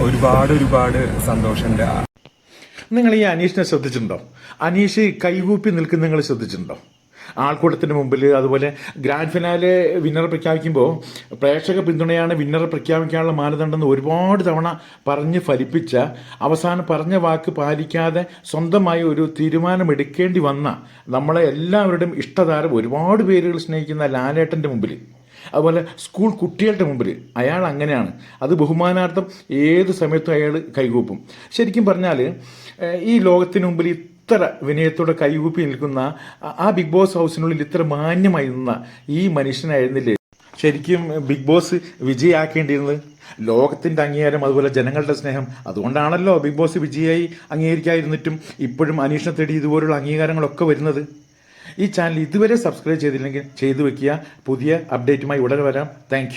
ഒരുപാട് സന്തോഷമുണ്ട്. നിങ്ങൾ ഈ അനീഷിനെ ശ്രദ്ധിച്ചിട്ടുണ്ടോ? അനീഷ് കൈകൂപ്പി നിൽക്കുന്ന നിങ്ങൾ ശ്രദ്ധിച്ചിട്ടുണ്ടോ? ആൾക്കൂട്ടത്തിന് മുമ്പിൽ, അതുപോലെ ഗ്രാൻഡ് ഫിനാലെ വിന്നർ പ്രഖ്യാപിക്കുമ്പോൾ പ്രേക്ഷക പിന്തുണയാണ് വിന്നർ പ്രഖ്യാപിക്കാനുള്ള മാനദണ്ഡം ഒരുപാട് തവണ പറഞ്ഞ് ഫലിപ്പിച്ച, അവസാനം പറഞ്ഞ വാക്ക് പാലിക്കാതെ സ്വന്തമായി ഒരു തീരുമാനമെടുക്കേണ്ടി വന്ന നമ്മളെ എല്ലാവരുടെയും ഇഷ്ടതാരം, ഒരുപാട് പേരുകൾ സ്നേഹിക്കുന്ന ലാലേട്ടൻ്റെ മുമ്പിൽ, അതുപോലെ സ്കൂൾ കുട്ടികളുടെ മുമ്പിൽ അയാൾ അങ്ങനെയാണ്. അത് ബഹുമാനാർത്ഥം ഏത് സമയത്തും അയാൾ കൈകൂപ്പും. ശരിക്കും പറഞ്ഞാൽ ഈ ലോകത്തിന് മുമ്പിൽ ഇത്ര വിനയത്തോടെ കൈകൂപ്പി നിൽക്കുന്ന, ആ ബിഗ് ബോസ് ഹൗസിനുള്ളിൽ ഇത്ര മാന്യമായി നിന്ന ഈ മനുഷ്യനായിരുന്നില്ലേ ശരിക്കും ബിഗ് ബോസ് വിജയാക്കേണ്ടിയിരുന്നത്? ലോകത്തിൻ്റെ അംഗീകാരം, അതുപോലെ ജനങ്ങളുടെ സ്നേഹം, അതുകൊണ്ടാണല്ലോ ബിഗ് ബോസ് വിജയായി അംഗീകരിക്കാതിരുന്നിട്ടും ഇപ്പോഴും അനീഷിനെ തേടി ഇതുപോലുള്ള അംഗീകാരങ്ങളൊക്കെ വരുന്നത്. ഈ ചാനൽ ഇതുവരെ സബ്സ്ക്രൈബ് ചെയ്തില്ലെങ്കിൽ ചെയ്തു വെക്കുക. പുതിയ അപ്ഡേറ്റുമായി ഉടനെ വരാം. താങ്ക്